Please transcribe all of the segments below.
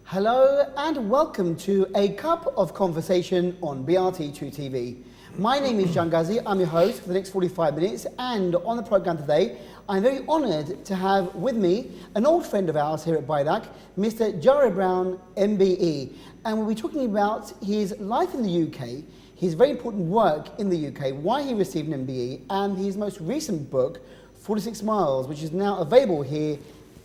Hello and welcome to A Cup of Conversation on BRT2 TV. My name is John Ghazi, I'm your host for the next 45 minutes, and on the programme today I'm very honoured to have with me an old friend of ours here at BIDAC, Mr. Jarra Brown, MBE, and we'll be talking about his life in the UK, his very important work in the UK, why he received an MBE, and his most recent book, 46 Miles, which is now available here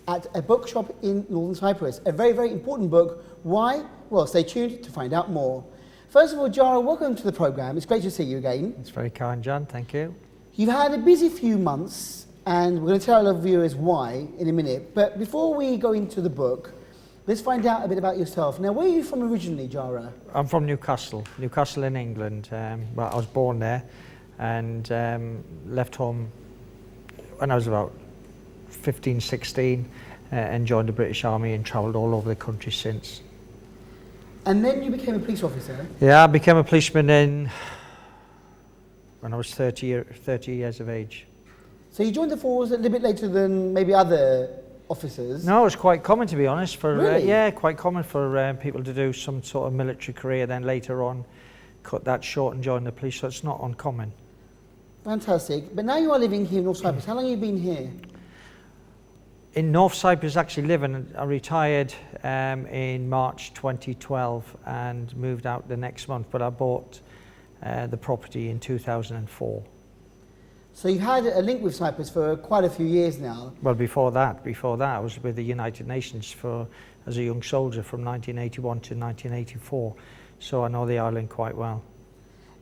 at a bookshop in Northern Cyprus. A very, very important book. Why? Well, stay tuned to find out more. First of all, Jarra, welcome to the programme. It's great to see you again. It's very kind, John. Thank you. You've had a busy few months, and we're going to tell our viewers why in a minute. But before we go into the book, let's find out a bit about yourself. Now, where are you from originally, Jarra? I'm from Newcastle in England. Well, I was born there and left home when I was about 15, 16, and joined the British Army and travelled all over the country since. And then you became a police officer? Yeah, I became a policeman when I was 30 years of age. So you joined the force a little bit later than maybe other officers? No, it's quite common, to be honest. Really? Quite common for people to do some sort of military career, then later on cut that short and join the police, so it's not uncommon. Fantastic. But now you are living here in North Cyprus. How long have you been here? In North Cyprus, actually living. I retired in March 2012 and moved out the next month, but I bought the property in 2004. So you've had a link with Cyprus for quite a few years now. Well, before that, I was with the United Nations as a young soldier from 1981 to 1984, so I know the island quite well.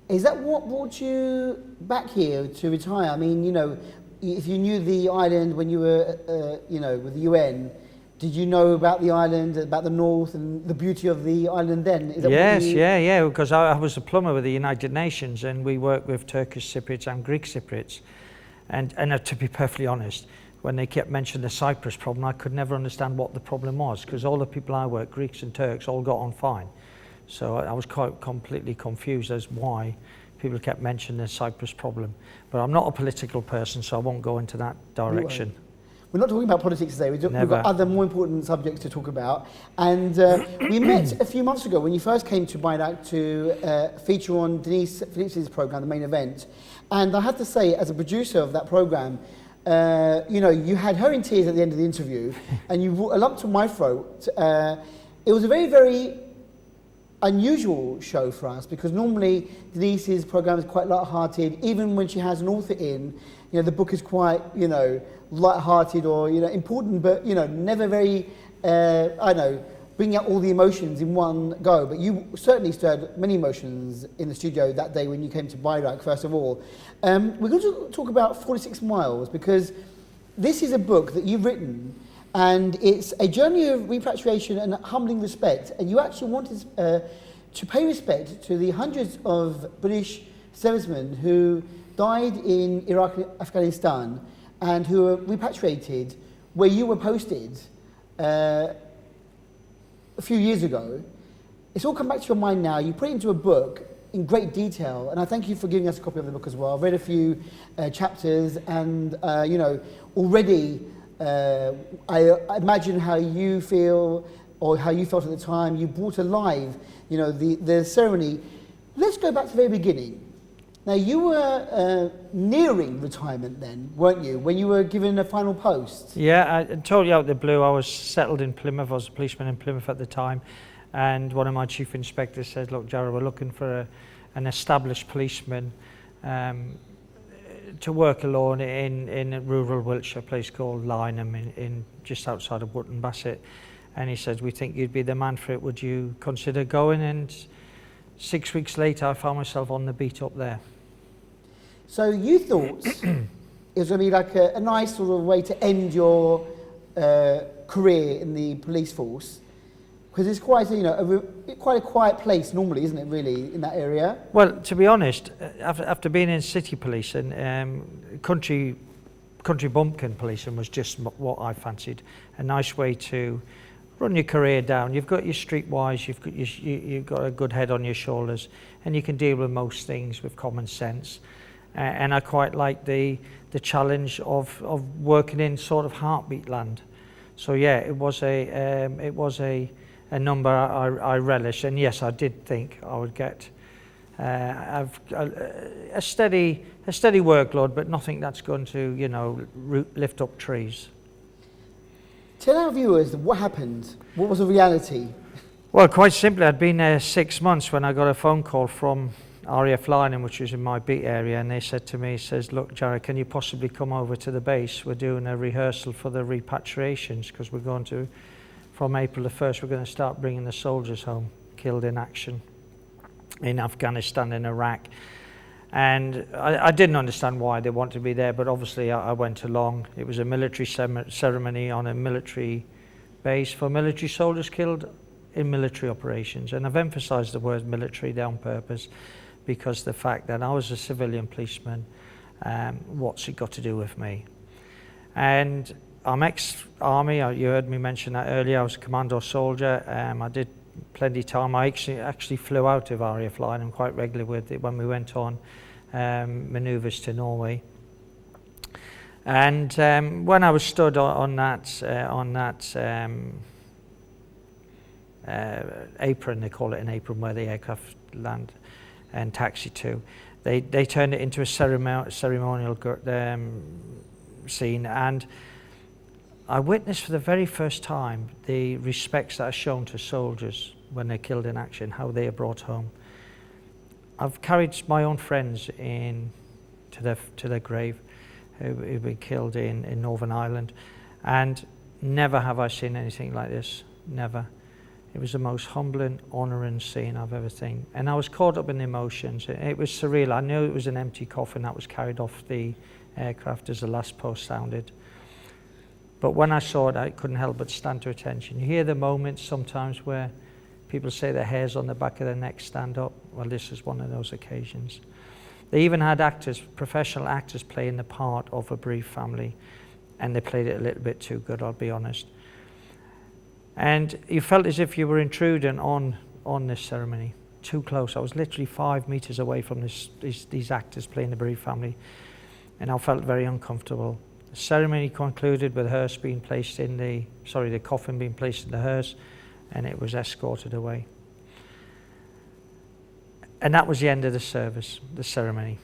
Is that what brought you back here to retire? I mean, you know, if you knew the island when you were, with the UN, did you know about the island, about the north and the beauty of the island then? Is that Yes, because I was a plumber with the United Nations and we worked with Turkish Cypriots and Greek Cypriots. And to be perfectly honest, when they kept mentioning the Cyprus problem, I could never understand what the problem was, because all the people I worked, Greeks and Turks, all got on fine. So I was quite completely confused as why people kept mentioning the Cyprus problem. But I'm not a political person, so I won't go into that direction. We're not talking about politics today. We've got other more important subjects to talk about. And we met a few months ago when you first came to BIDAC to feature on Denise Phillips's programme, The Main Event. And I have to say, as a producer of that programme, you had her in tears at the end of the interview, and you brought a lump to my throat. It was a very, very unusual show for us, because normally Denise's programme is quite light-hearted. Even when she has an author in, the book is quite, light-hearted or, important, but, never very, bring out all the emotions in one go. But you certainly stirred many emotions in the studio that day when you came to BIDAC, first of all. We're going to talk about 46 Miles, because this is a book that you've written, and it's a journey of repatriation and humbling respect. And you actually wanted to pay respect to the hundreds of British servicemen who died in Iraq and Afghanistan and who were repatriated where you were posted a few years ago. It's all come back to your mind now. You put it into a book in great detail, and I thank you for giving us a copy of the book as well. I've read a few chapters, and already I imagine how you feel, or how you felt at the time. You brought alive, the ceremony. Let's go back to the very beginning. Now, you were nearing retirement then, weren't you, when you were given a final post? Yeah, I told you out of the blue, I was settled in Plymouth. I was a policeman in Plymouth at the time, and one of my chief inspectors said, "Look, Jarra, we're looking for an established policeman to work alone in rural Wiltshire, a place called Lynham, in just outside of Wootton Bassett." And he said, "We think you'd be the man for it. Would you consider going?" And 6 weeks later, I found myself on the beat up there. So you thought it was going to be like a nice sort of way to end your career in the police force, because it's quite quite a quiet place normally, isn't it, really, in that area? Well, to be honest, after being in city police and country bumpkin policing was just what I fancied. A nice way to run your career down. You've got your streetwise, you've got a good head on your shoulders, and you can deal with most things with common sense. And I quite like the challenge of working in sort of heartbeat land. So yeah, it was a a number I relish. And yes, I did think I would get have a steady workload, but nothing that's going to, you know, lift up trees. Tell our viewers what happened. What was the reality? Well, quite simply, I'd been there 6 months when I got a phone call from RAF Lining, which was in my beat area, and they said to me, look, Jarra, can you possibly come over to the base? We're doing a rehearsal for the repatriations, because we're going to, from April the 1st, we're going to start bringing the soldiers home, killed in action in Afghanistan and Iraq. And I didn't understand why they wanted to be there, but obviously I went along. It was a military ceremony on a military base for military soldiers killed in military operations. And I've emphasized the word military there on purpose, because the fact that I was a civilian policeman, what's it got to do with me? And I'm ex-army, you heard me mention that earlier. I was a commando soldier. I did plenty of time. I actually flew out of RAF Lining quite regularly with it when we went on manoeuvres to Norway. And when I was stood on that apron, they call it an apron where the aircraft land and taxi to, they turned it into a ceremonial scene, and I witnessed for the very first time the respects that are shown to soldiers when they're killed in action, how they are brought home. I've carried my own friends in to their grave who've been killed in Northern Ireland, and never have I seen anything like this, never. It was the most humbling, honouring scene I've ever seen. And I was caught up in the emotions. It was surreal. I knew it was an empty coffin that was carried off the aircraft as the last post sounded. But when I saw it, I couldn't help but stand to attention. You hear the moments sometimes where people say their hairs on the back of their neck stand up. Well, this is one of those occasions. They even had actors, professional actors, playing the part of a bereaved family, and they played it a little bit too good, I'll be honest. And you felt as if you were intruding on this ceremony, too close. I was literally 5 meters away from these actors playing the bereaved family, and I felt very uncomfortable. The ceremony concluded with the coffin being placed in the hearse, and it was escorted away. And that was the end of the service, the ceremony.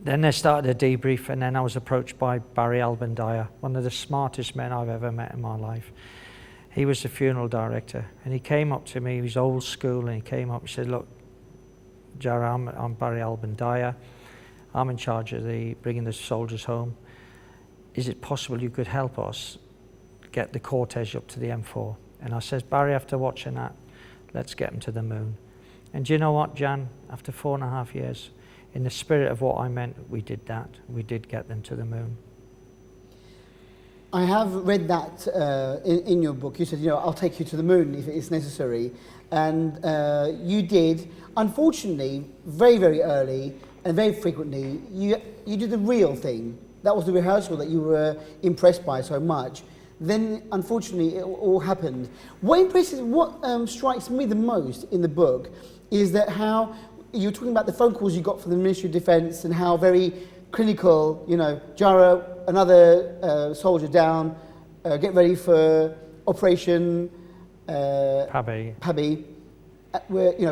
Then they started a debrief, and then I was approached by Barry Alban Dyer, one of the smartest men I've ever met in my life. He was the funeral director, and he came up to me. He was old school, and he came up and said, look, Jarra, I'm Barry Alban Dyer. I'm in charge of bringing the soldiers home. Is it possible you could help us get the cortege up to the M4? And I says, Barry, after watching that, let's get them to the moon. And do you know what, Jan? After 4.5 years, in the spirit of what I meant, we did that. We did get them to the moon. I have read that in your book. You said, I'll take you to the moon if it's necessary. And you did. Unfortunately, very, very early and very frequently, you did the real thing. That was the rehearsal that you were impressed by so much. Then, unfortunately, it all happened. What strikes me the most in the book is that how you're talking about the phone calls you got from the Ministry of Defence and how very clinical, Jarra, another soldier down, get ready for Operation Pabby,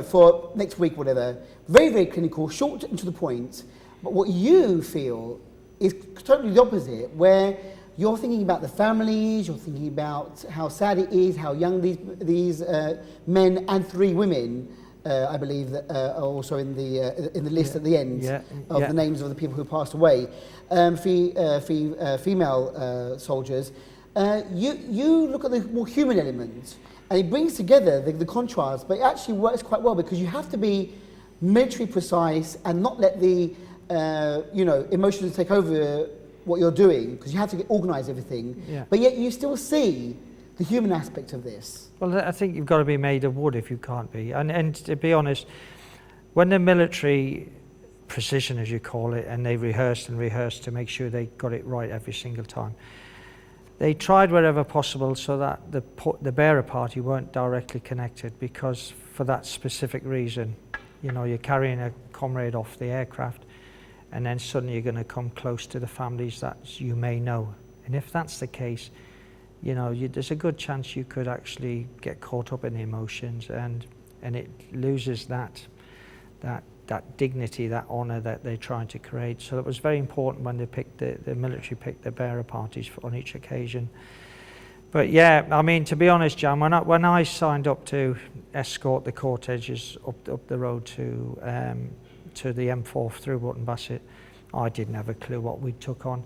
for next week, whatever. Very, very clinical, short and to the point. But what you feel is totally the opposite, where you're thinking about the families, you're thinking about how sad it is, how young these men and 3 women, I believe, that are also in the list at the end of the names of the people who passed away, female soldiers. You look at the more human element, and it brings together the contrast, but it actually works quite well because you have to be military precise and not let the emotions take over what you're doing, because you have to organise everything. Yeah. But yet you still see the human aspect of this. Well, I think you've got to be made of wood if you can't be. And to be honest, when the military precision, as you call it, and they rehearsed to make sure they got it right every single time, they tried wherever possible so that the bearer party weren't directly connected, because for that specific reason, you're carrying a comrade off the aircraft, and then suddenly you're going to come close to the families that you may know. And if that's the case, you know, there's a good chance you could actually get caught up in the emotions, and it loses that dignity, that honour that they're trying to create. So it was very important when they picked the military picked the bearer parties on each occasion. But yeah, I mean, to be honest, Jan, when I signed up to escort the corteges up the road to the M4 through Wootton Bassett, I didn't have a clue what we took on.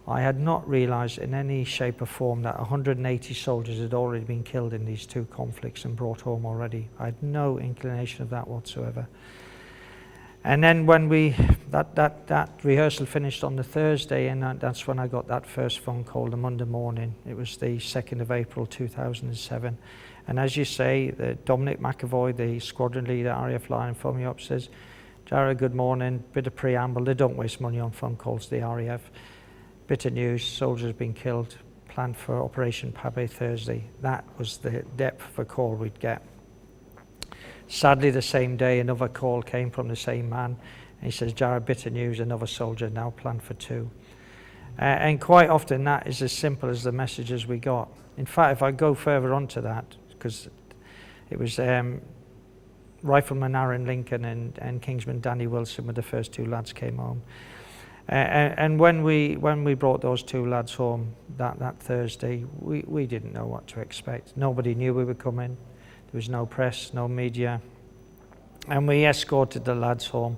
I had not realised in any shape or form that 180 soldiers had already been killed in these two conflicts and brought home already. I had no inclination of that whatsoever. And then when that rehearsal finished on the Thursday, and that's when I got that first phone call the Monday morning. It was the 2nd of April 2007. And as you say, Dominic McAvoy, the squadron leader, RAF Line, phoned me up, says, Jarra, good morning, bit of preamble. They don't waste money on phone calls, the RAF. Bit of news, soldiers have been killed, planned for Operation Pabe Thursday. That was the depth of a call we'd get. Sadly, the same day, another call came from the same man, and he says, Jarra, bit of news, another soldier now planned for 2. And quite often that is as simple as the messages we got. In fact, if I go further on to that, because it was Rifleman Aaron Lincoln and Kingsman Danny Wilson were the first 2 lads came home. And when we brought those 2 lads home that Thursday, we didn't know what to expect. Nobody knew we were coming. There was no press, no media. And we escorted the lads home.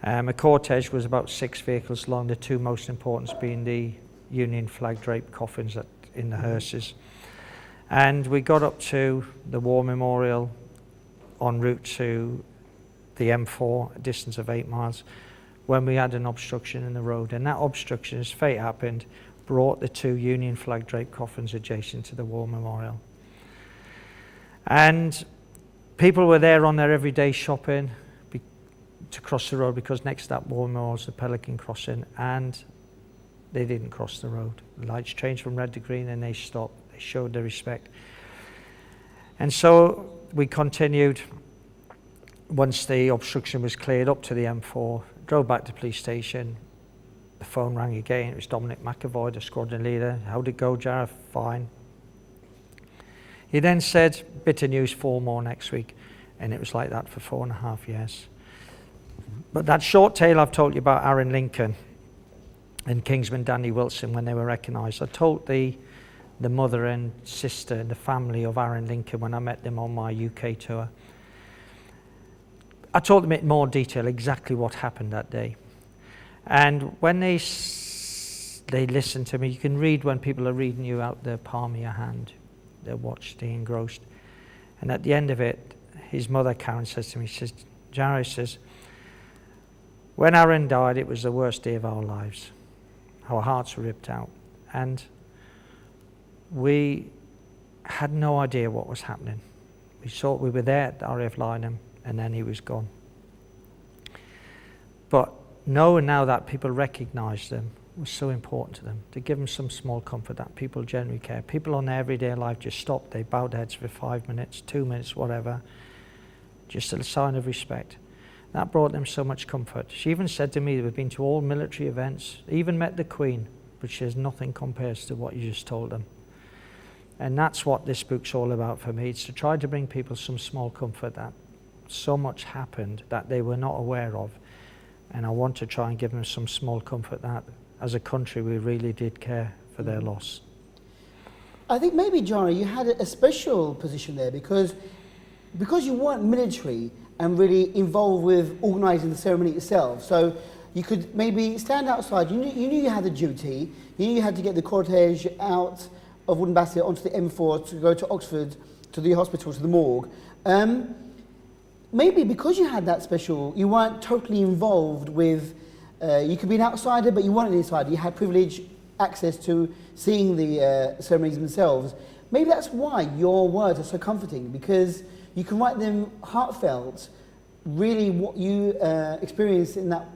A cortege was about 6 vehicles long, the 2 most important being the Union flag draped coffins in the hearses. And we got up to the War Memorial en route to the M4, a distance of 8 miles, when we had an obstruction in the road. And that obstruction, as fate happened, brought the 2 Union flag draped coffins adjacent to the War Memorial. And people were there on their everyday shopping to cross the road, because next to that War Memorial is the Pelican Crossing, and they didn't cross the road. The lights changed from red to green and they stopped. They showed their respect. And so we continued. Once the obstruction was cleared, up to the M4, drove back to the police station. The phone rang again. It was Dominic McAvoy, the squadron leader. How'd it go, Jarra? Fine. He then said, bit of news, 4 more next week. And it was like that for 4.5 years. But that short tale I've told you about Aaron Lincoln and Kingsman Danny Wilson, when they were recognised, I told the mother and sister and the family of Aaron Lincoln when I met them on my UK tour. I told them in more detail exactly what happened that day. And when they listened to me, you can read when people are reading you out the palm of your hand. They're watched, they're engrossed. And at the end of it, his mother, Karen, says to me, she says, Jarra, says, when Aaron died, it was the worst day of our lives. Our hearts were ripped out. And we had no idea what was happening. We thought we were there at the RAF Lynham, and then he was gone. But knowing now that people recognise them was so important to them, to give them some small comfort that people genuinely care. People on their everyday life just stopped, they bowed their heads for 5 minutes, 2 minutes, whatever, just a sign of respect. That brought them so much comfort. She even said to me, they've been to all military events, even met the Queen, but she says nothing compares to what you just told them. And that's what this book's all about for me. It's to try to bring people some small comfort that so much happened that they were not aware of. And I want to try and give them some small comfort that as a country we really did care for their loss. I think maybe, Jarra, you had a special position there because you weren't military and really involved with organising the ceremony itself. So you could maybe stand outside. You knew you had a duty. You knew you had to get the cortege out of Wootton Bassett onto the M4 to go to Oxford, to the hospital, to the morgue. Maybe because you had that special, you weren't totally involved with, you could be an outsider, but you weren't an insider. You had privileged access to seeing the ceremonies themselves. Maybe that's why your words are so comforting, because you can write them heartfelt, really what you experienced in that,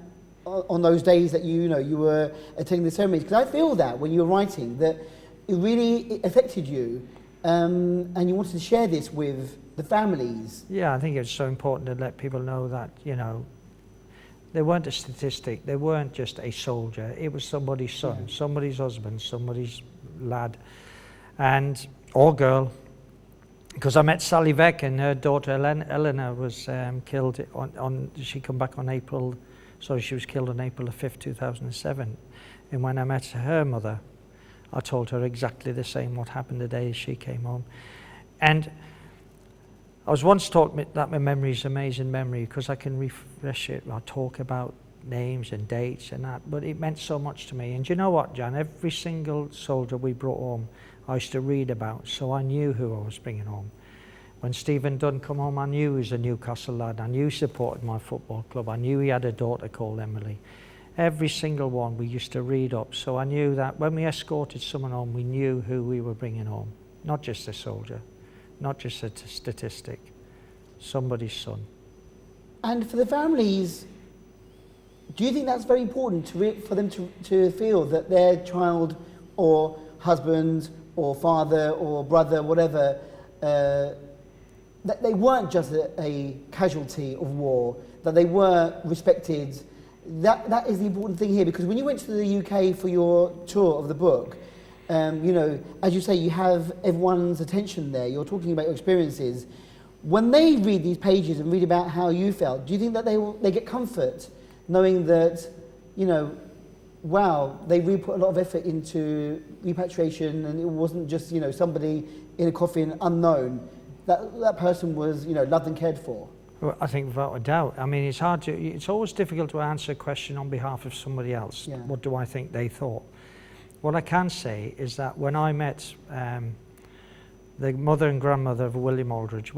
on those days that you were attending the ceremonies. Because I feel that when you were writing, that it really affected you, and you wanted to share this with the families. Yeah, I think it's so important to let people know that, they weren't a statistic, they weren't just a soldier, it was somebody's son, somebody's husband, somebody's lad. or girl, because I met Sally Beck and her daughter Eleanor was killed she come back on she was killed on April the 5th, 2007. And when I met her mother, I told her exactly the same what happened the day she came home. And I was once taught that my memory is an amazing memory because I can refresh it. I talk about names and dates and that, but it meant so much to me. And you know what, Jan? Every single soldier we brought home, I used to read about, so I knew who I was bringing home. When Stephen Dunn come home, I knew he was a Newcastle lad. I knew he supported my football club. I knew he had a daughter called Emily. Every single one we used to read up, so I knew that when we escorted someone home, we knew who we were bringing home. Not just a soldier, not just a statistic, somebody's son. And for the families, do you think that's very important for them to feel that their child or husband or father or brother, whatever, that they weren't just a casualty of war, that they were respected? That is the important thing here, because when you went to the UK for your tour of the book, you know, as you say, you have everyone's attention there. You're talking about your experiences. When they read these pages and read about how you felt, do you think that they get comfort knowing that, you know, wow, they really put a lot of effort into repatriation, and it wasn't just, you know, somebody in a coffin unknown. That person was, you know, loved and cared for? Well, I think without a doubt. I mean, it's always difficult to answer a question on behalf of somebody else. Yeah. What do I think they thought? What I can say is that when I met the mother and grandmother of William Aldridge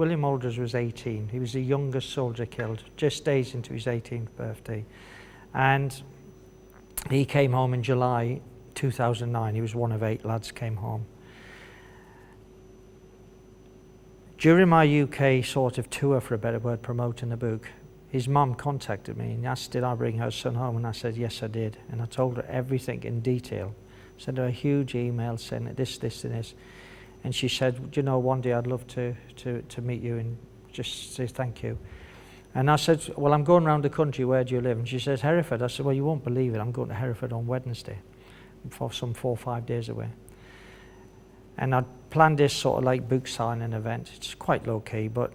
was 18. He was the youngest soldier killed, just days into his 18th birthday. And he came home in July 2009. He was one of 8 lads came home. During my UK sort of tour, for a better word, promoting the book, his mum contacted me and asked, did I bring her son home? And I said, yes, I did. And I told her everything in detail. Sent her a huge email saying this, this, and this. And she said, do you know, one day I'd love to meet you and just say thank you. And I said, well, I'm going around the country, where do you live? And she says, Hereford. I said, well, you won't believe it, I'm going to Hereford on Wednesday, for some 4 or 5 days away. And I'd planned this sort of like book signing event. It's quite low key, but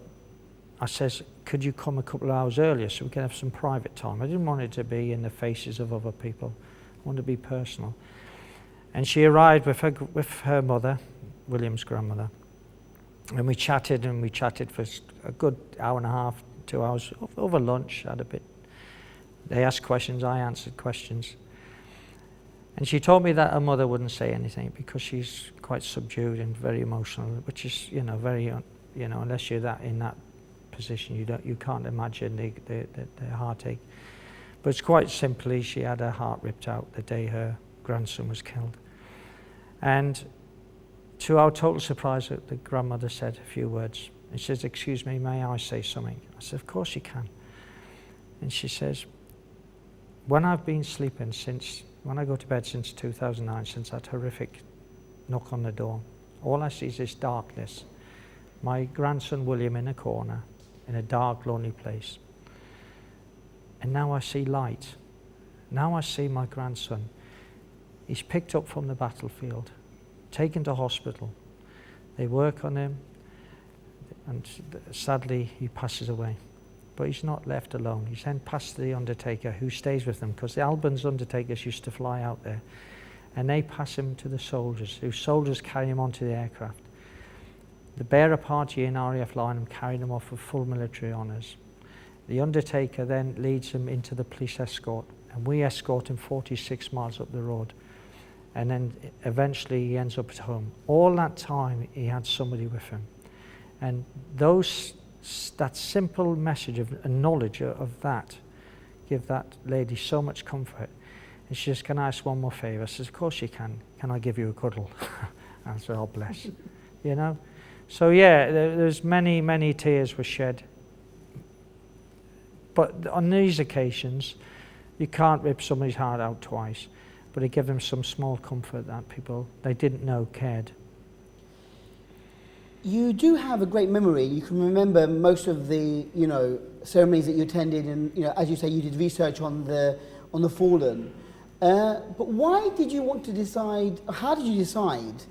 I says, could you come a couple of hours earlier so we can have some private time? I didn't want it to be in the faces of other people. I wanted to be personal. And she arrived with her mother, William's grandmother. And we chatted for a good hour and a half, 2 hours, over lunch, had a bit. They asked questions, I answered questions. And she told me that her mother wouldn't say anything because she's quite subdued and very emotional, which is, you know, very, you know, unless you're in that position, you can't imagine the heartache. But it's quite simply, she had her heart ripped out the day her grandson was killed. And to our total surprise, the grandmother said a few words. And she says, excuse me, may I say something? I said, of course you can. And she says, when I've been sleeping when I go to bed since 2009, since that horrific knock on the door, all I see is this darkness. My grandson William in a corner, in a dark, lonely place. And now I see light. Now I see my grandson. He's picked up from the battlefield, taken to hospital. They work on him, and sadly he passes away. But he's not left alone. He's then passed to the undertaker, who stays with them, because the Albans undertakers used to fly out there. And they pass him to the soldiers, whose soldiers carry him onto the aircraft. The bearer party in RAF Lynham carried him off with full military honours. The undertaker then leads him into the police escort, and we escort him 46 miles up the road. And then eventually he ends up at home. All that time he had somebody with him. And that simple message of a knowledge of that give that lady so much comfort. And she says, can I ask one more favour? I says, of course you can. Can I give you a cuddle? I said, oh bless. You know? So yeah, there's many tears were shed. But on these occasions, you can't rip somebody's heart out twice. But it gave them some small comfort that people they didn't know cared. You do have a great memory. You can remember most of the, you know, ceremonies that you attended, and, you know, as you say, you did research on the fallen. But why did you want to decide? How did you decide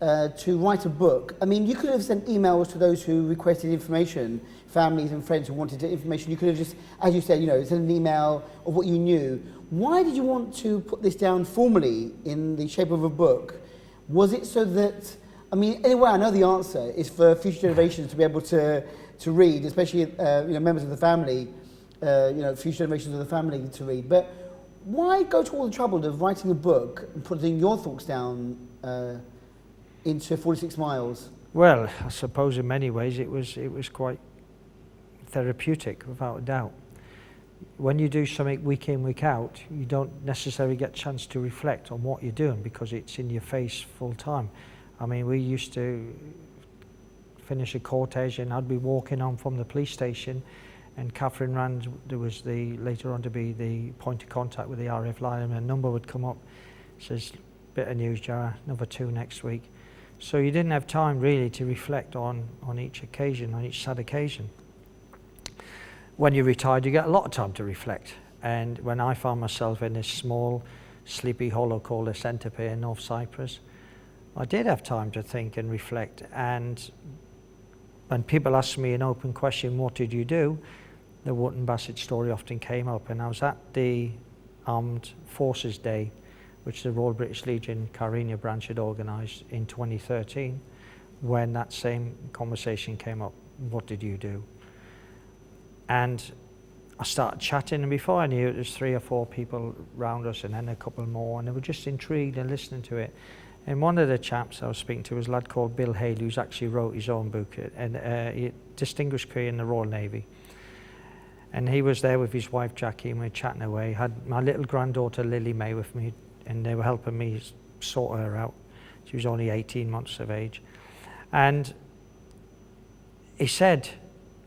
to write a book? I mean, you could have sent emails to those who requested information, families and friends who wanted information. You could have just, as you said, sent an email of what you knew. Why did you want to put this down formally in the shape of a book? Was it so that, I mean, anyway, I know the answer is for future generations to be able to read, especially members of the family, future generations of the family to read. But why go to all the trouble of writing a book and putting your thoughts down into 46 Miles? Well, I suppose in many ways it was quite therapeutic, without a doubt. When you do something week in, week out, you don't necessarily get a chance to reflect on what you're doing because it's in your face full time. I mean, we used to finish a cortege and I'd be walking on from the police station, and Catherine Rand, there was later on to be the point of contact with the RF line, and a number would come up, says, bit of news, Jarra, number 2 next week. So you didn't have time really to reflect on each occasion, on each sad occasion. When you're retired, you get a lot of time to reflect. And when I found myself in this small, sleepy hollow called the Centre in North Cyprus, I did have time to think and reflect. And when people ask me an open question, what did you do? The Wootton Bassett story often came up. And I was at the Armed Forces Day, which the Royal British Legion Carina branch had organised in 2013, when that same conversation came up. What did you do? And I started chatting, and before I knew it, there was 3 or 4 people around us, and then a couple more, and they were just intrigued and listening to it. And one of the chaps I was speaking to was a lad called Bill Haley, who's actually wrote his own book, and he distinguished career in the Royal Navy. And he was there with his wife Jackie, and we were chatting away. I had my little granddaughter Lily May with me, and they were helping me sort her out. She was only 18 months of age. And he said,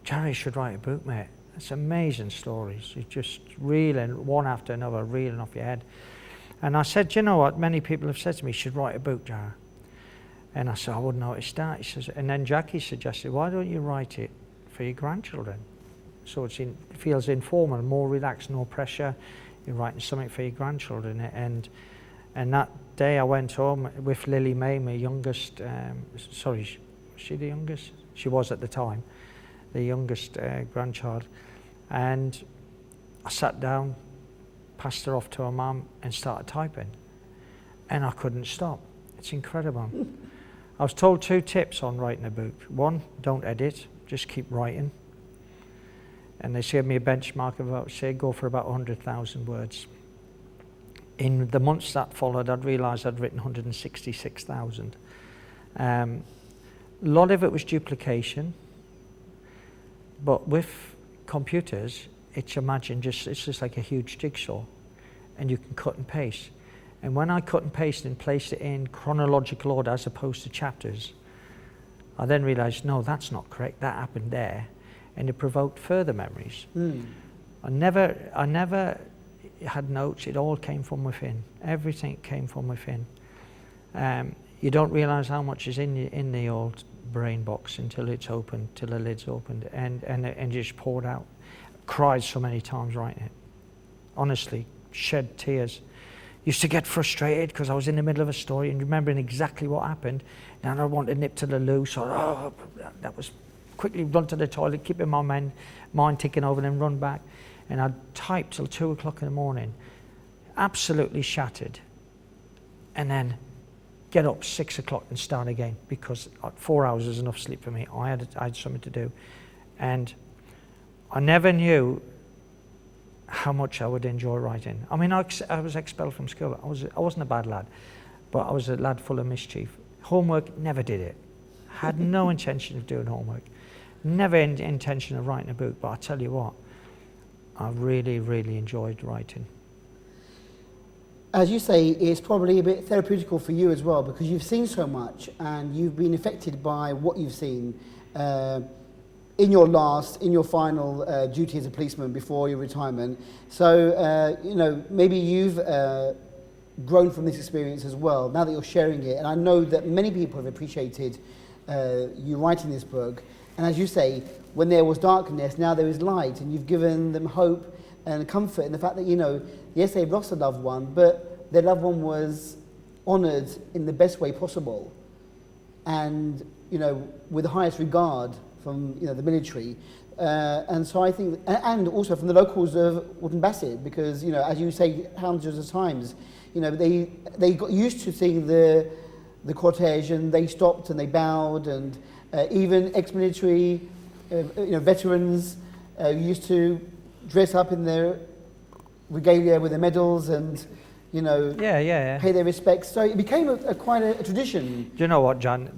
Jarra, you should write a book, mate. It's amazing stories. You just reeling, one after another, reeling off your head. And I said, you know what, many people have said to me, you should write a book, Jarra. And I said, I wouldn't know how to start. He says, and then Jackie suggested, why don't you write it for your grandchildren? So it feels informal, more relaxed, no pressure. You're writing something for your grandchildren. And that day I went home with Lily May, my youngest, was she the youngest? She was at the time, the youngest grandchild. And I sat down, passed her off to her mum, and started typing. And I couldn't stop. It's incredible. I was told 2 tips on writing a book. 1, don't edit, just keep writing. And they gave me a benchmark of about, say, go for about 100,000 words. In the months that followed, I'd realised I'd written 166,000. A lot of it was duplication, but with computers, it's just like a huge jigsaw, and you can cut and paste. And when I cut and paste and placed it in chronological order as opposed to chapters, I then realised, no, that's not correct, that happened there. And it provoked further memories. I never had notes, it all came from within. Everything came from within. You don't realise how much is in the old brain box until it's opened, till the lid's opened, and just poured out. Cried so many times writing it. Honestly, shed tears. Used to get frustrated because I was in the middle of a story and remembering exactly what happened, and I wanted to nip to the loo, so that was quickly run to the toilet, keeping my mind ticking over, then run back. And I'd type till 2 o'clock in the morning, absolutely shattered. And then get up 6 o'clock and start again, because 4 hours is enough sleep for me. I had something to do. And I never knew how much I would enjoy writing. I mean, I was expelled from school. I wasn't a bad lad, but I was a lad full of mischief. Homework, never did it. Had no intention of doing homework. Never intention of writing a book, but I tell you what, I really, really enjoyed writing. As you say, it's probably a bit therapeutical for you as well, because you've seen so much and you've been affected by what you've seen in your final duty as a policeman before your retirement. So, maybe you've grown from this experience as well, now that you're sharing it. And I know that many people have appreciated you writing this book. And as you say, when there was darkness, now there is light, and you've given them hope and comfort in the fact that, yes, they've lost a loved one, but their loved one was honoured in the best way possible. and with the highest regard from the military. And so I think, and also from the locals of Wootton Bassett, because as you say hundreds of times, they got used to seeing the cortege, and they stopped and they bowed, and even ex-military veterans used to dress up in their regalia with their medals and pay their respects. So it became quite a tradition. Do you know what, John?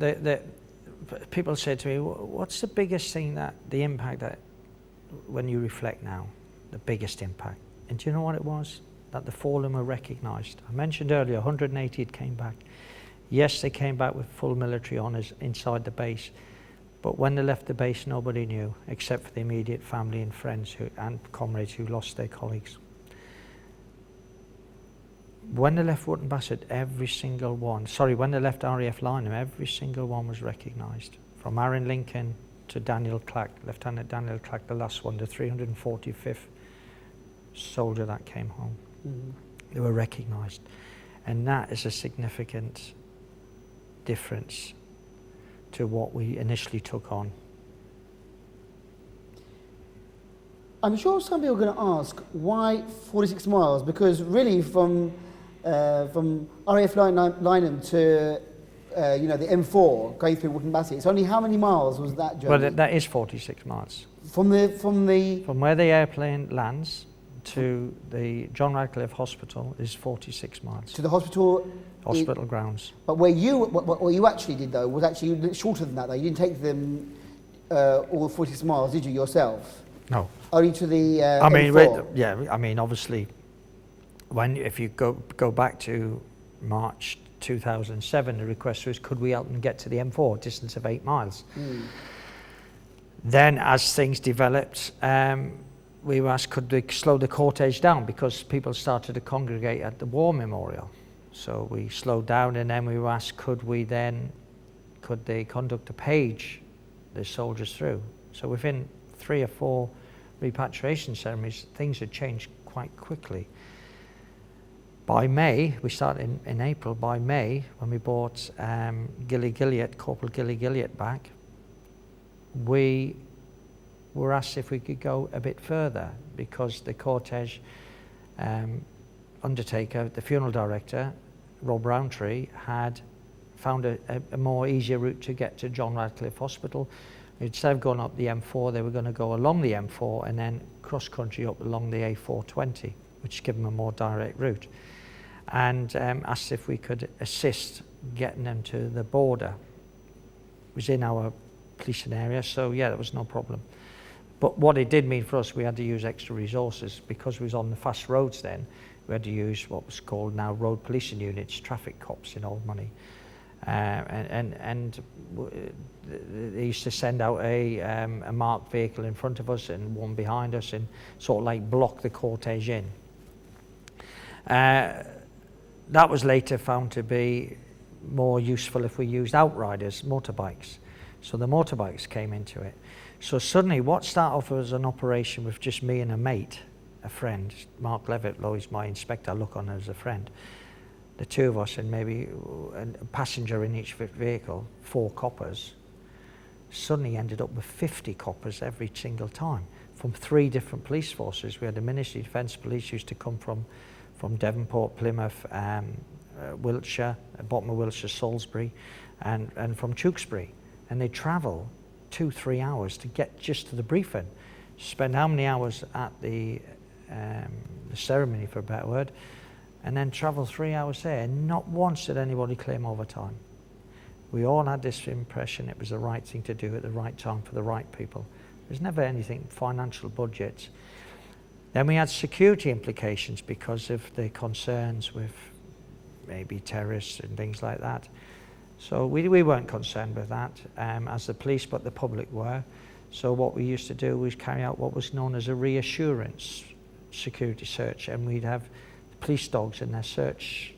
People say to me, what's the biggest thing the impact that, when you reflect now, the biggest impact? And do you know what it was? That the fallen were recognised. I mentioned earlier, 180 came back. Yes, they came back with full military honours inside the base, but when they left the base, nobody knew, except for the immediate family and friends and comrades who lost their colleagues. When they left Wootton Bassett, when they left RAF Lynham, every single one was recognised. From Aaron Lincoln to Daniel Clack, Lieutenant Daniel Clack, the last one, the 345th soldier that came home. Mm-hmm. They were recognised. And that is a significant difference to what we initially took on. I'm sure some people are going to ask, why 46 miles? Because really from RAF Lynham to the M4 going through Wootton Bassett, it's only how many miles was that journey? Well, that is 46 miles. From where the airplane lands to the John Radcliffe Hospital is 46 miles. To the hospital grounds. But what you actually did though was actually shorter than that though. You didn't take them all 46 miles, did you, yourself? No. Only to the M4. Obviously, if you go back to March 2007, the request was, could we help them get to the M4, distance of 8 miles? Mm. Then, as things developed, we were asked, could we slow the cortege down, because people started to congregate at the War Memorial. So we slowed down, and then we were asked, could they conduct a page the soldiers through? So within 3 or 4 repatriation ceremonies, things had changed quite quickly. By May, we started in April, by May, when we brought Corporal Gilly Gilliatt back, we were asked if we could go a bit further, because the cortege undertaker, the funeral director, Rob Roundtree, had found a more easier route to get to John Radcliffe Hospital. Instead of going up the M4, they were going to go along the M4 and then cross-country up along the A420, which gave them a more direct route. And asked if we could assist getting them to the border. It was in our policing area, so yeah, that was no problem. But what it did mean for us, we had to use extra resources, because we was on the fast roads then. We had to use what was called now road policing units, traffic cops in old money. And they used to send out a marked vehicle in front of us and one behind us, and sort of like block the cortege in. That was later found to be more useful if we used outriders, motorbikes. So the motorbikes came into it. So suddenly what started off as an operation with just me and a mate, a friend, Mark Levitt, always my inspector, I look on as a friend, the two of us and maybe a passenger in each vehicle, 4 coppers, suddenly ended up with 50 coppers every single time from 3 different police forces. We had the Ministry of Defence Police used to come from Devonport, Plymouth, Wiltshire, bottom of Wiltshire, Salisbury, and from Tewkesbury. And they travel 2-3 hours to get just to the briefing. Spend how many hours at the ceremony, for a better word, and then travel 3 hours there. And not once did anybody claim overtime. We all had this impression it was the right thing to do at the right time for the right people. There's never anything financial budgets. Then we had security implications because of the concerns with maybe terrorists and things like that. So we weren't concerned with that as the police, but the public were. So what we used to do was carry out what was known as a reassurance security search, and we'd have the police dogs and their search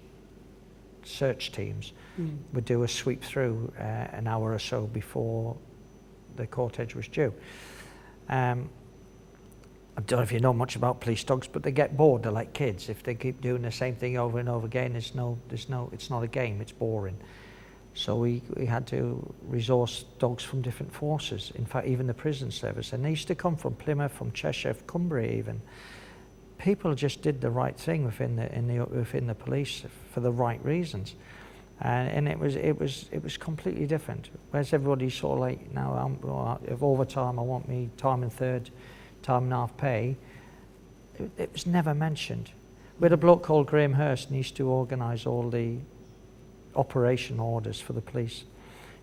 teams would do a sweep through an hour or so before the cortege was due. I don't know if you know much about police dogs, but they get bored. They're like kids. If they keep doing the same thing over and over again, it's not a game. It's boring. So we had to resource dogs from different forces, in fact even the prison service, and they used to come from Plymouth, from Cheshire, Cumbria even. People just did the right thing within the police for the right reasons, and it was completely different. Whereas everybody sort of like, now if overtime, I want me time and third, time and half pay. It was never mentioned. We had a bloke called Graham Hurst, and he used to organise all the operation orders for the police.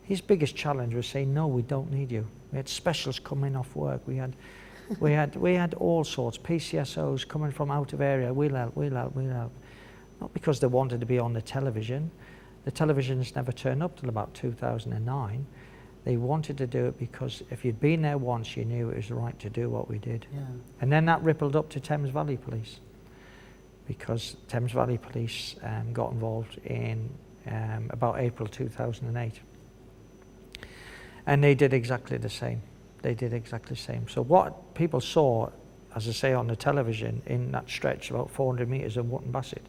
His biggest challenge was saying, no, we don't need you. We had specials coming off work. We had all sorts, PCSOs coming from out of area. We'll help. Not because they wanted to be on the television. The televisions never turned up till about 2009. They wanted to do it because if you'd been there once, you knew it was right to do what we did. Yeah. And then that rippled up to Thames Valley Police, because Thames Valley Police got involved in about April 2008. And they did exactly the same. So what people saw, as I say, on the television in that stretch, about 400 metres of Wootton Bassett,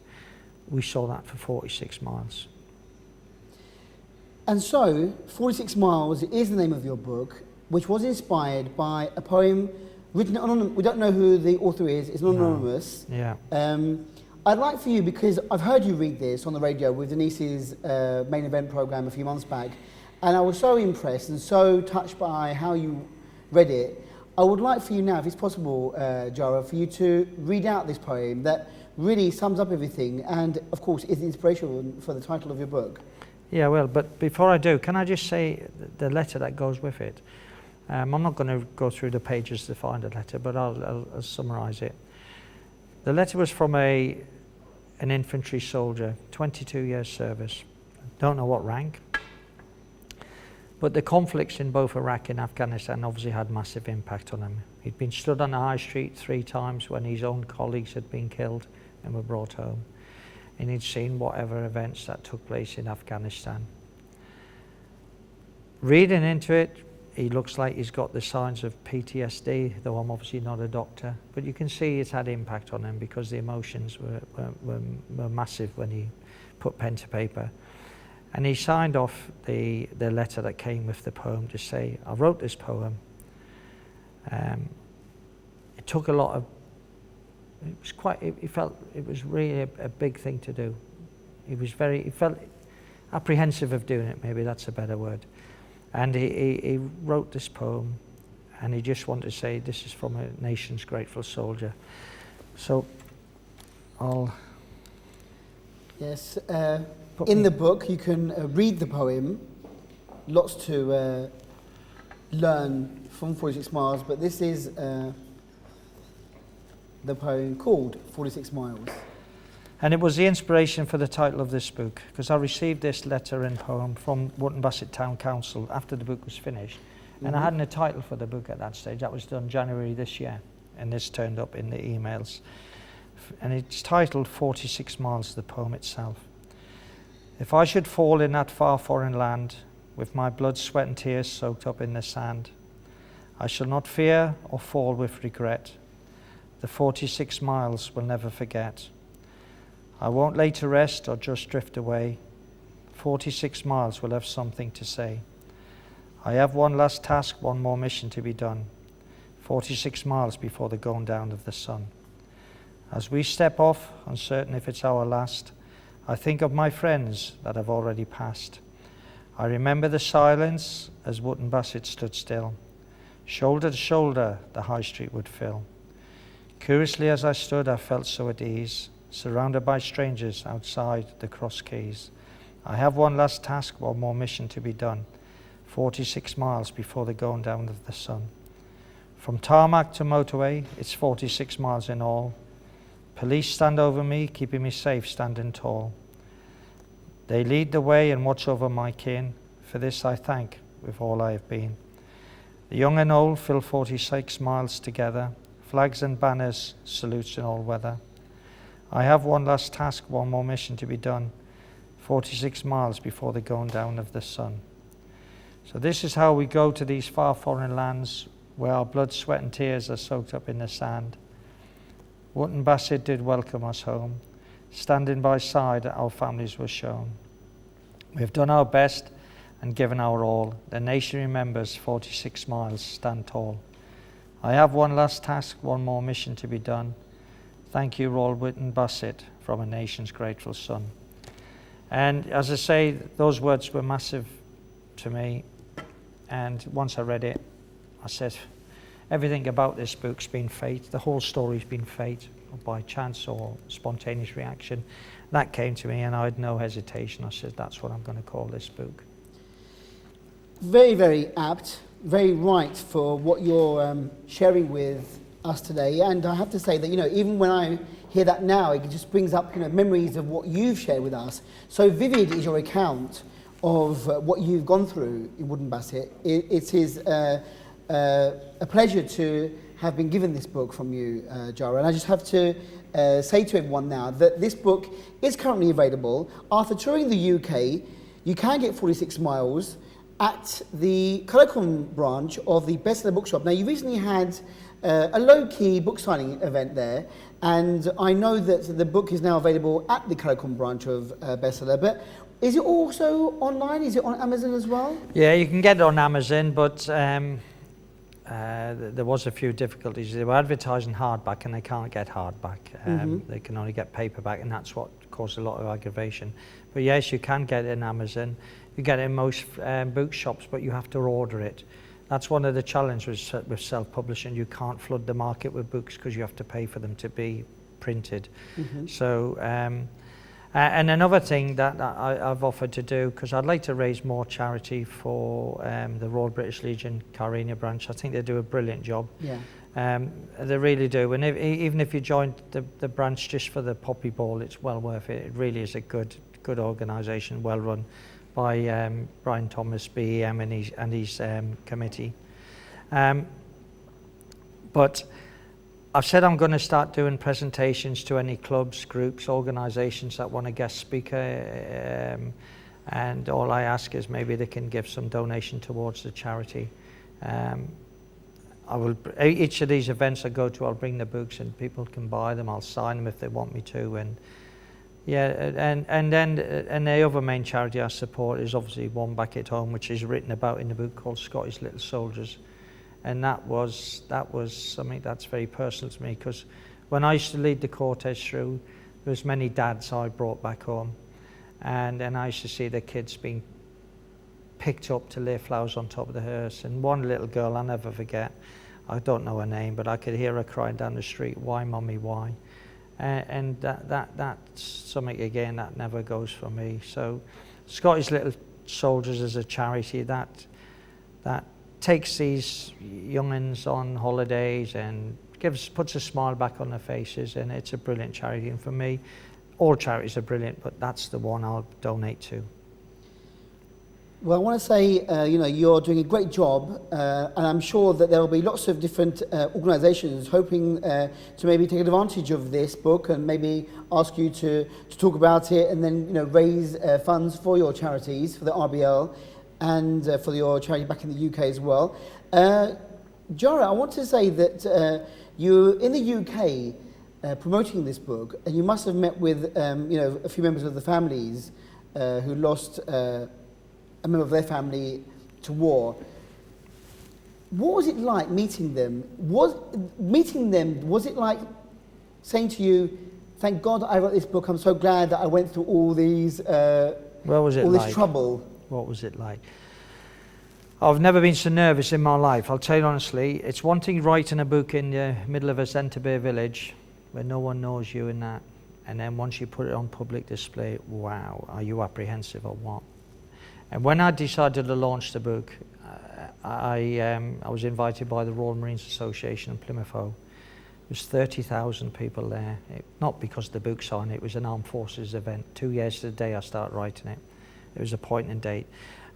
we saw that for 46 miles. And so, 46 Miles is the name of your book, which was inspired by a poem written anonymous. We don't know who the author is. It's anonymous. No. Yeah. I'd like for you, because I've heard you read this on the radio with Denise's main event programme a few months back, and I was so impressed and so touched by how you read it. I would like for you now, if it's possible, Jarra, for you to read out this poem that really sums up everything and, of course, is the inspiration for the title of your book. Yeah, well, but before I do, can I just say the letter that goes with it? I'm not going to go through the pages to find a letter, but I'll summarise it. The letter was from an infantry soldier, 22 years service. Don't know what rank. But the conflicts in both Iraq and Afghanistan obviously had massive impact on him. He'd been stood on the high street 3 times when his own colleagues had been killed and were brought home. And he'd seen whatever events that took place in Afghanistan. Reading into it, he looks like he's got the signs of PTSD, though I'm obviously not a doctor. But you can see it's had impact on him because the emotions were massive when he put pen to paper. And he signed off the letter that came with the poem to say, I wrote this poem. It took a lot of, it was quite, he felt it was really a big thing to do. He felt apprehensive of doing it, maybe that's a better word. And he wrote this poem, and he just wanted to say, this is from a nation's grateful soldier. So, Yes, in the book you can read the poem, lots to learn from 46 Miles, but this is the poem called 46 Miles. And it was the inspiration for the title of this book, because I received this letter and poem from Wootton Bassett Town Council after the book was finished. And I hadn't a title for the book at that stage. That was done January this year, and this turned up in the emails. And it's titled 46 Miles, the poem itself. If I should fall in that far foreign land, with my blood, sweat and tears soaked up in the sand, I shall not fear or fall with regret. The 46 miles will never forget. I won't lay to rest or just drift away. 46 miles will have something to say. I have one last task, one more mission to be done. 46 miles before the going down of the sun. As we step off, uncertain if it's our last, I think of my friends that have already passed. I remember the silence as Wootton Bassett stood still. Shoulder to shoulder, the high street would fill. Curiously as I stood, I felt so at ease, surrounded by strangers outside the cross keys. I have one last task, one more mission to be done. 46 miles before the going down of the sun. From tarmac to motorway, it's 46 miles in all. Police stand over me, keeping me safe, standing tall. They lead the way and watch over my kin. For this I thank with all I have been. The young and old fill 46 miles together. Flags and banners, salutes in all weather. I have one last task, one more mission to be done. 46 miles before the going down of the sun. So this is how we go to these far foreign lands where our blood, sweat and tears are soaked up in the sand. Wootton Bassett did welcome us home. Standing by side, our families were shown. We have done our best, and given our all. The nation remembers 46 miles, stand tall. I have one last task, one more mission to be done. Thank you, Royal Whitton Bassett, from a nation's grateful son. And as I say, those words were massive to me. And once I read it, I said, everything about this book's been fate. The whole story's been fate, or by chance or spontaneous reaction. That came to me, and I had no hesitation. I said, that's what I'm going to call this book. Very, very apt, very right for what you're sharing with us today. And I have to say that, even when I hear that now, it just brings up, memories of what you've shared with us. So vivid is your account of what you've gone through in Wootton Bassett. It is a pleasure to have been given this book from you, Jarra. And I just have to say to everyone now that this book is currently available. After touring the UK, you can get 46 miles at the Colocom branch of the Bestseller Bookshop. Now, you recently had a low-key book signing event there, and I know that the book is now available at the Colocom branch of Bestseller, but is it also online? Is it on Amazon as well? Yeah, you can get it on Amazon, but there was a few difficulties. They were advertising hardback, and they can't get hardback. They can only get paperback, and that's what caused a lot of aggravation. But yes, you can get it in Amazon. You get it in most bookshops, but you have to order it. That's one of the challenges with self-publishing. You can't flood the market with books because you have to pay for them to be printed. So, and another thing that I've offered to do, because I'd like to raise more charity for the Royal British Legion Carina branch. I think they do a brilliant job. Yeah. They really do. And even if you join the branch just for the Poppy Ball, it's well worth it. It really is a good organisation, well run by Brian Thomas, BEM, and his committee. But I've said I'm going to start doing presentations to any clubs, groups, organisations that want a guest speaker, and all I ask is maybe they can give some donation towards the charity. I will. Each of these events I go to, I'll bring the books and people can buy them. I'll sign them if they want me to, and yeah, and the other main charity I support is obviously one back at home, which is written about in the book, called Scottish Little Soldiers, and that was something that's very personal to me, because when I used to lead the cortege through, there was many dads I brought back home, and I used to see their kids being picked up to lay flowers on top of the hearse, and one little girl I'll never forget, I don't know her name, but I could hear her crying down the street, "Why, Mummy, why?" And that's something, again, that never goes for me. So Scottish Little Soldiers is a charity that takes these young'uns on holidays and puts a smile back on their faces, and it's a brilliant charity. And for me, all charities are brilliant, but that's the one I'll donate to. Well, I want to say, you're doing a great job, and I'm sure that there will be lots of different organisations hoping to maybe take advantage of this book and maybe ask you to talk about it, and then raise funds for your charities, for the RBL, and for your charity back in the UK as well. Jarra, I want to say that you're in the UK promoting this book, and you must have met with a few members of the families who lost a member of their family to war. What was it like meeting them? Was it like saying to you, "Thank God I wrote this book. I'm so glad that I went through all these this trouble"? What was it like? I've never been so nervous in my life. I'll tell you honestly, it's one thing writing a book in the middle of a Centre Bay village where no one knows you in that, and then once you put it on public display, wow, are you apprehensive or what? And when I decided to launch the book, I was invited by the Royal Marines Association in Plymouth Hoe. There was 30,000 people there. Not because the book's on, it was an armed forces event. 2 years to the day I started writing it. It was a point and date.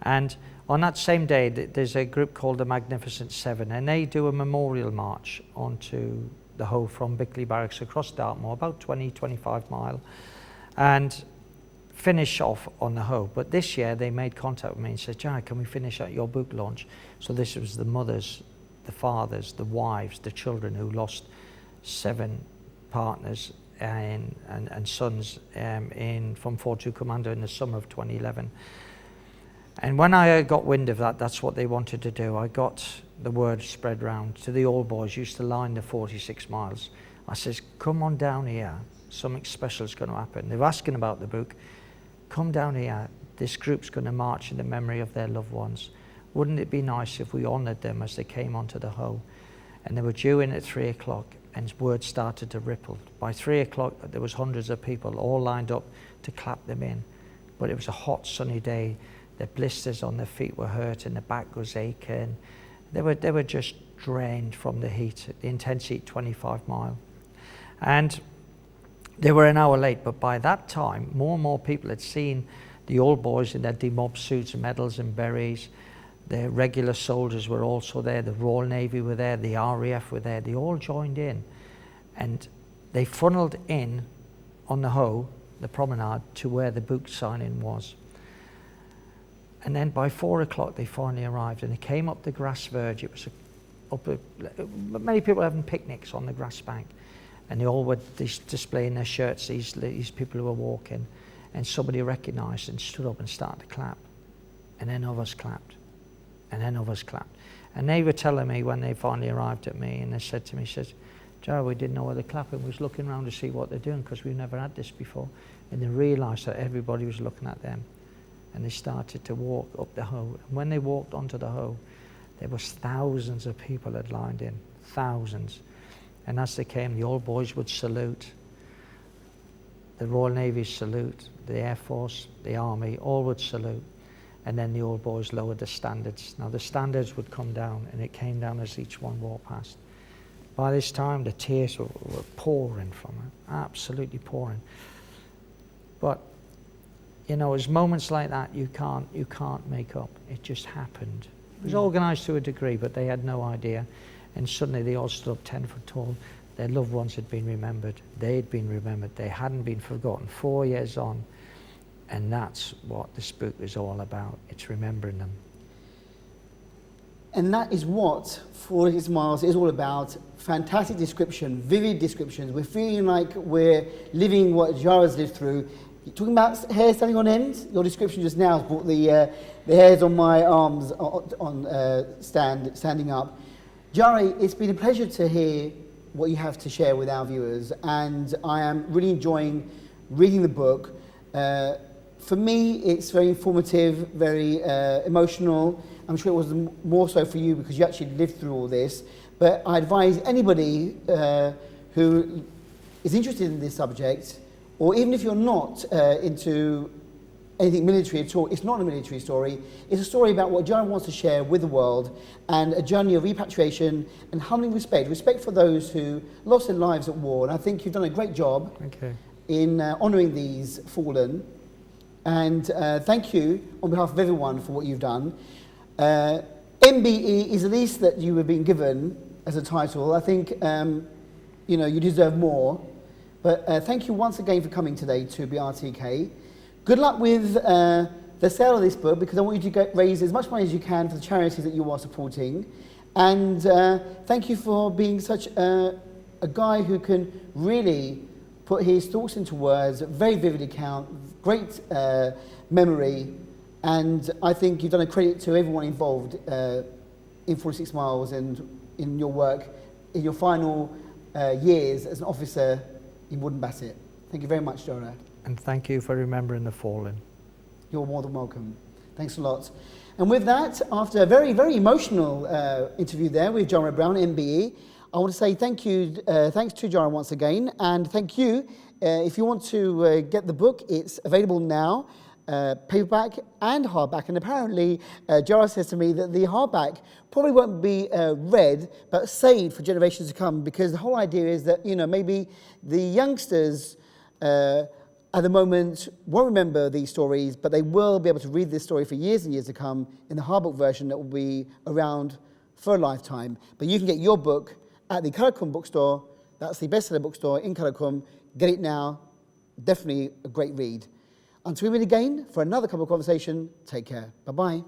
And on that same day, there's a group called the Magnificent Seven, and they do a memorial march onto the Hoe from Bickley Barracks across Dartmoor, about 20-25 mile, and finish off on the Hoe. But this year they made contact with me and said, "Jarra, can we finish at your book launch?" So this was the mothers, the fathers, the wives, the children who lost 7 partners and sons from 42 Commando in the summer of 2011. And when I got wind of that, that's what they wanted to do. I got the word spread round to the old boys used to line the 46 miles. I says, come on down here. Something special is going to happen. They were asking about the book. Come down here. This group's going to march in the memory of their loved ones. Wouldn't it be nice if we honoured them as they came onto the Hoe? And they were due in at 3 o'clock, and word started to ripple. By 3 o'clock, there was hundreds of people all lined up to clap them in. But it was a hot, sunny day. The blisters on their feet were hurt, and the back was aching. They were just drained from the heat, the intense heat, 25 mile. And they were an hour late, but by that time, more and more people had seen the old boys in their demob suits, medals and berets. The regular soldiers were also there. The Royal Navy were there. The RAF were there. They all joined in. And they funneled in on the Hoe, the promenade, to where the book signing was. And then by 4 o'clock, they finally arrived. And they came up the grass verge. It was many people were having picnics on the grass bank. And they all were displaying their shirts, these people who were walking. And somebody recognised and stood up and started to clap. And then others clapped. And then others clapped. And they were telling me when they finally arrived at me, and they said to me, Jarra, we didn't know where they're clapping. We was looking around to see what they're doing because we've never had this before. And they realised that everybody was looking at them. And they started to walk up the Hoe. And when they walked onto the Hoe, there was thousands of people had lined in. Thousands. And as they came, the old boys would salute. The Royal Navy salute. The Air Force, the Army, all would salute. And then the old boys lowered the standards. Now the standards would come down, and it came down as each one walked past. By this time, the tears were pouring from it, absolutely pouring. But, you know, it's moments like that you can't make up. It just happened. It was organised to a degree, but they had no idea. And suddenly they all stood up 10 foot tall. Their loved ones had been remembered. They'd been remembered. They hadn't been forgotten. 4 years on. And that's what this book is all about. It's remembering them. And that is what 46 Miles is all about. Fantastic description, vivid descriptions. We're feeling like we're living what Jarra's lived through. You're talking about hair standing on end. Your description just now has brought the hairs on my arms standing up. Jarra, it's been a pleasure to hear what you have to share with our viewers, and I am really enjoying reading the book. For me, it's very informative, very emotional. I'm sure it was more so for you because you actually lived through all this. But I advise anybody who is interested in this subject, or even if you're not into anything military at all, it's not a military story. It's a story about what Jarra wants to share with the world, and a journey of repatriation and humbling respect for those who lost their lives at war. And I think you've done a great job in honouring these fallen. And thank you on behalf of everyone for what you've done. MBE is the least that you were being given as a title. I think you deserve more. But thank you once again for coming today to BRTK. Good luck with the sale of this book, because I want you to raise as much money as you can for the charities that you are supporting. And thank you for being such a guy who can really put his thoughts into words, very vivid account, great memory, and I think you've done a credit to everyone involved in 46 Miles and in your work, in your final years as an officer in Wood and Bassett. Thank you very much, Jarra. And thank you for remembering the fallen. You're more than welcome. Thanks a lot. And with that, after a very, very emotional interview there with Jarra Brown, MBE, I want to say thank you, thanks to Jarra once again, and thank you. If you want to get the book, it's available now, paperback and hardback. And apparently, Jarra says to me that the hardback probably won't be read, but saved for generations to come, because the whole idea is that, maybe the youngsters at the moment won't remember these stories, but they will be able to read this story for years and years to come in the hardbook version that will be around for a lifetime. But you can get your book at the Karakum bookstore. That's the bestseller bookstore in Karakum. Get it now. Definitely a great read. Until we meet again for another cup of conversation, take care. Bye-bye.